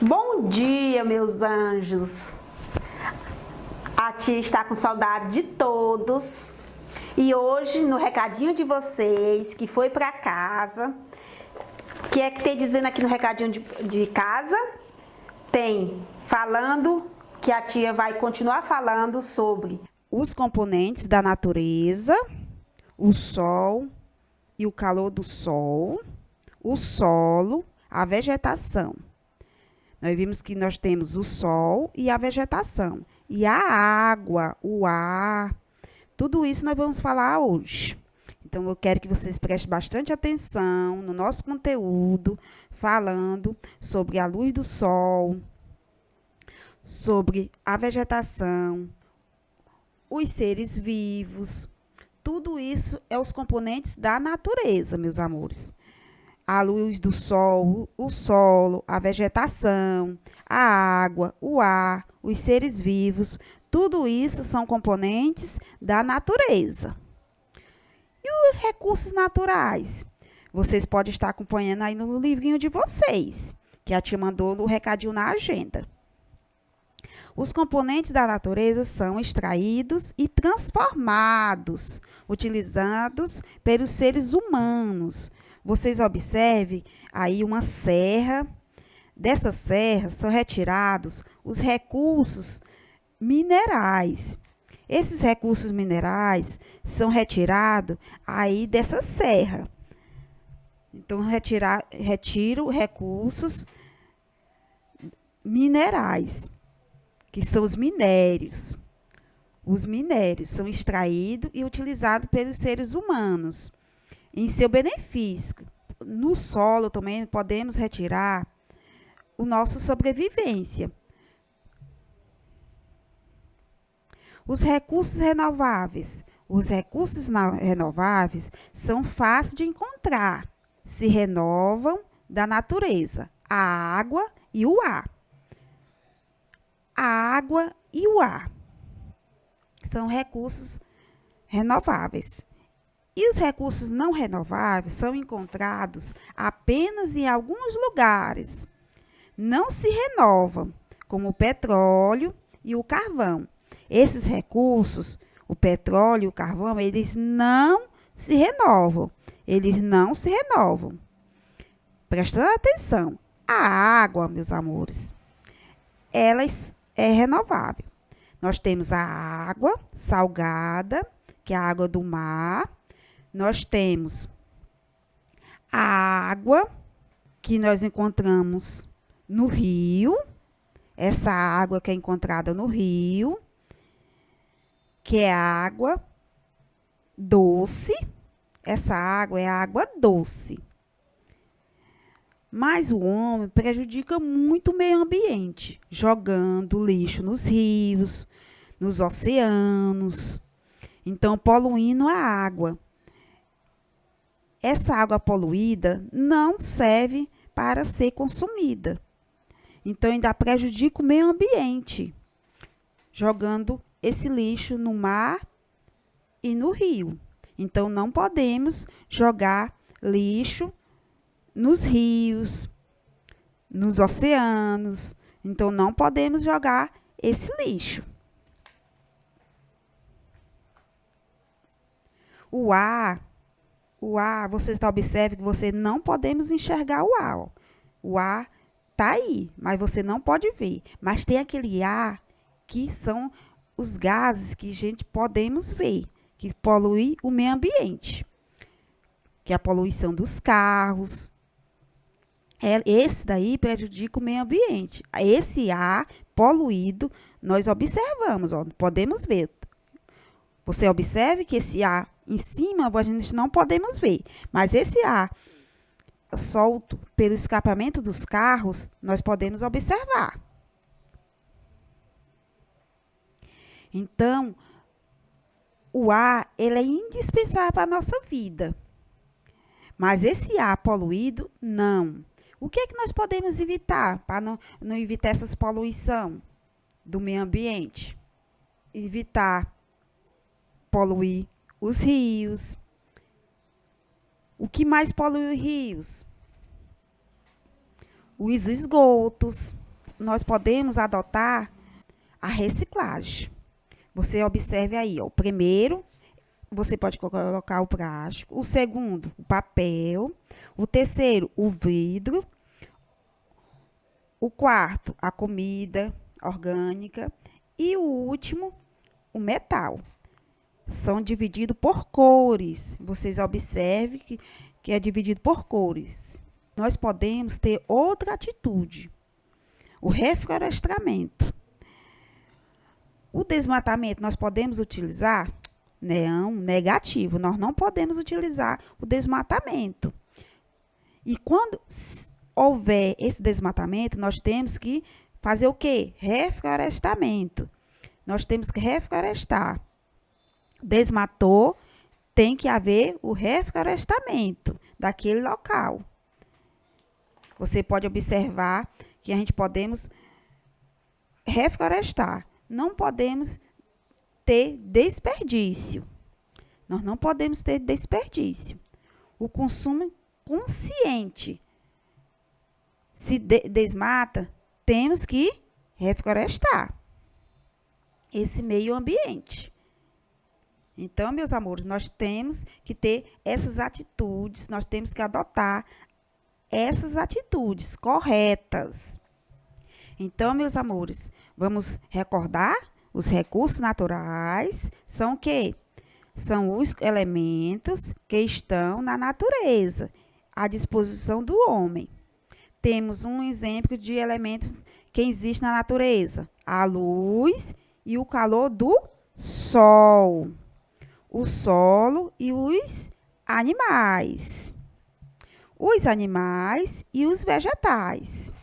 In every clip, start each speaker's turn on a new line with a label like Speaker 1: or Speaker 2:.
Speaker 1: Bom dia, meus anjos. A tia está com saudade de todos. E hoje, no recadinho de vocês, que foi para casa, o que é que tem dizendo aqui no recadinho de casa? Tem falando que a tia vai continuar falando sobre os componentes da natureza, o sol e o calor do sol, o solo, a vegetação. Nós vimos que nós temos o sol e a vegetação. E a água, o ar, tudo isso nós vamos falar hoje. Então, eu quero que vocês prestem bastante atenção no nosso conteúdo, falando sobre a luz do sol, sobre a vegetação, os seres vivos. Tudo isso é os componentes da natureza, meus amores. A luz do sol, o solo, a vegetação, a água, o ar, os seres vivos, tudo isso são componentes da natureza. E os recursos naturais? Vocês podem estar acompanhando aí no livrinho de vocês, que a tia mandou no recadinho na agenda. Os componentes da natureza são extraídos e transformados, utilizados pelos seres humanos. Vocês observem aí uma serra. Dessa serra são retirados os recursos minerais. Esses recursos minerais são retirados aí dessa serra. Então, retiro recursos minerais, que são os minérios. Os minérios são extraídos e utilizados pelos seres humanos em seu benefício. No solo também podemos retirar a nossa sobrevivência. Os recursos renováveis. Os recursos renováveis são fáceis de encontrar. Se renovam da natureza, a água e o ar. A água e o ar são recursos renováveis. E os recursos não renováveis são encontrados apenas em alguns lugares. Não se renovam, como o petróleo e o carvão. Esses recursos, o petróleo e o carvão, eles não se renovam. Eles não se renovam. Prestando atenção, a água, meus amores, ela é renovável. Nós temos a água salgada, que é a água do mar. Nós temos a água que nós encontramos no rio, essa água que é encontrada no rio, que é a água doce. Essa água é a água doce. Mas o homem prejudica muito o meio ambiente, jogando lixo nos rios, nos oceanos, então poluindo a água. Essa água poluída não serve para ser consumida. Então, ainda prejudica o meio ambiente, jogando esse lixo no mar e no rio. Então, não podemos jogar lixo nos rios, nos oceanos. Então, não podemos jogar esse lixo. O ar, você observa que você não podemos enxergar o ar. Ó. O ar está aí, mas você não pode ver. Mas tem aquele ar que são os gases que a gente podemos ver, que poluem o meio ambiente. Que é a poluição dos carros. Esse daí prejudica o meio ambiente. Esse ar poluído, nós observamos, ó, podemos ver. Você observe que esse ar em cima, a gente não podemos ver. Mas esse ar solto pelo escapamento dos carros, nós podemos observar. Então, o ar, ele é indispensável para a nossa vida. Mas esse ar poluído, não. O que é que nós podemos evitar para não evitar essas poluição do meio ambiente? Evitar poluir os rios. O que mais polui os rios? os esgotos. Nós podemos adotar a reciclagem. Você observe aí, ó, o primeiro, você pode colocar o plástico. O segundo, o papel. O terceiro, o vidro. O quarto, a comida orgânica. E o último, o metal. São divididos por cores. Vocês observem que é dividido por cores. Nós podemos ter outra atitude. O reflorestamento. O desmatamento nós podemos utilizar? Não, negativo. Nós não podemos utilizar o desmatamento. E quando houver esse desmatamento, nós temos que fazer o quê? Reflorestamento. Nós temos que reflorestar. Desmatou, tem que haver o reflorestamento daquele local. Você pode observar que a gente podemos reflorestar. Não podemos ter desperdício. Nós não podemos ter desperdício. O consumo consciente. Se desmata, temos que reflorestar esse meio ambiente. Então, meus amores, nós temos que ter essas atitudes, nós temos que adotar essas atitudes corretas. Então, meus amores, vamos recordar, os recursos naturais são o quê? São os elementos que estão na natureza, à disposição do homem. Temos um exemplo de elementos que existem na natureza: a luz e o calor do sol, o solo e os animais e os vegetais,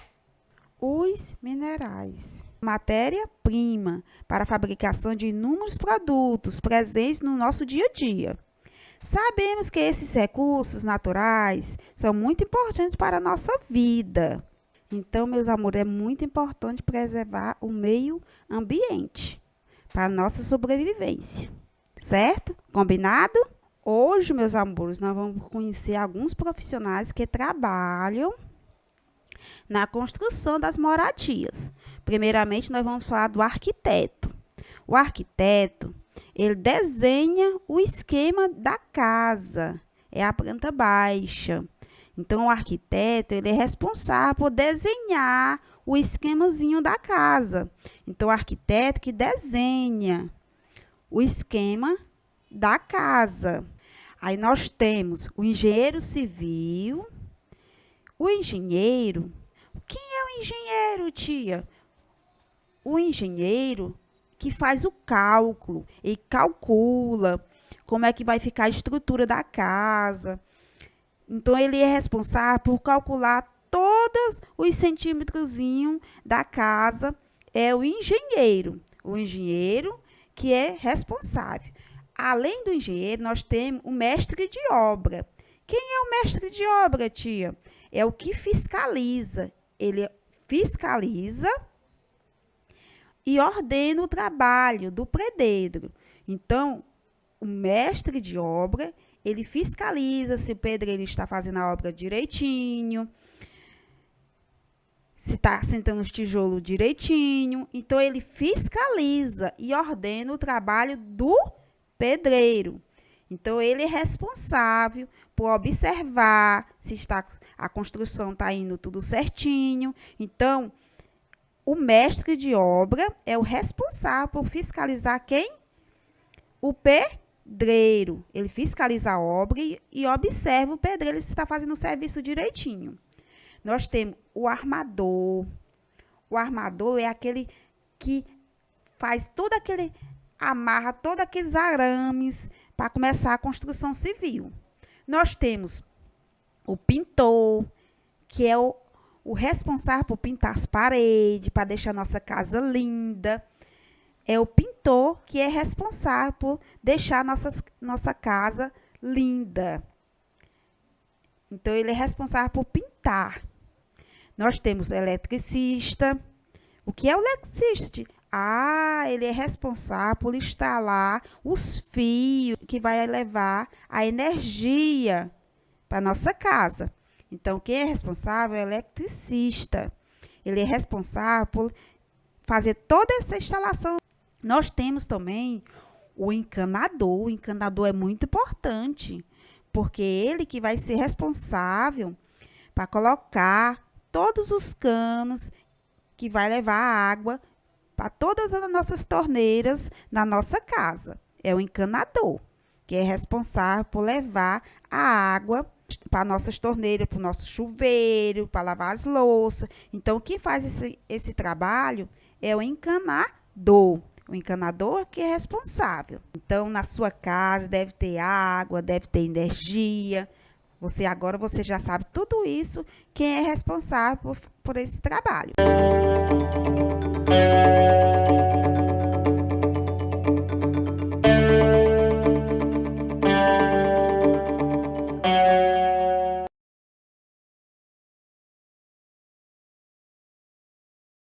Speaker 1: os minerais, matéria-prima para a fabricação de inúmeros produtos presentes no nosso dia a dia. Sabemos que esses recursos naturais são muito importantes para a nossa vida. Então, meus amores, é muito importante preservar o meio ambiente para a nossa sobrevivência. Certo? Combinado? Hoje, meus amores, nós vamos conhecer alguns profissionais que trabalham na construção das moradias. Primeiramente, nós vamos falar do arquiteto. O arquiteto, ele desenha o esquema da casa, é a planta baixa. Então, o arquiteto, ele é responsável por desenhar o esquemazinho da casa. Então, o arquiteto que desenha o esquema da casa. Aí nós temos o engenheiro civil, o engenheiro. Quem é o engenheiro, tia? O engenheiro que faz o cálculo, ele calcula como é que vai ficar a estrutura da casa. Então, ele é responsável por calcular todos os centímetrozinhos da casa. É o engenheiro que é responsável. Além do engenheiro, nós temos o mestre de obra. Quem é o mestre de obra, tia? É o que fiscaliza. Ele fiscaliza e ordena o trabalho do pedreiro. Então, o mestre de obra, ele fiscaliza se o pedreiro está fazendo a obra direitinho, se está sentando os tijolos direitinho. Então, ele fiscaliza e ordena o trabalho do pedreiro. Então, ele é responsável por observar se a construção está indo tudo certinho. Então, o mestre de obra é o responsável por fiscalizar quem? O pedreiro. Ele fiscaliza a obra e observa o pedreiro se está fazendo o serviço direitinho. Nós temos o armador. O armador é aquele que faz todo aquele, amarra todos aqueles arames para começar a construção civil. Nós temos o pintor, que é o responsável por pintar as paredes, para deixar a nossa casa linda. É o pintor que é responsável por deixar a nossa casa linda. Então, ele é responsável por pintar. Nós temos o eletricista. O que é o eletricista? Ele é responsável por instalar os fios que vai levar a energia para a nossa casa. Então, quem é responsável é o eletricista. Ele é responsável por fazer toda essa instalação. Nós temos também o encanador. O encanador é muito importante, porque ele que vai ser responsável para colocar todos os canos que vai levar a água para todas as nossas torneiras na nossa casa. É o encanador, que é responsável por levar a água para nossas torneiras, para o nosso chuveiro, para lavar as louças. Então, quem faz esse trabalho é o encanador. O encanador que é responsável. Então, na sua casa deve ter água, deve ter energia. Você já sabe tudo isso, quem é responsável por esse trabalho.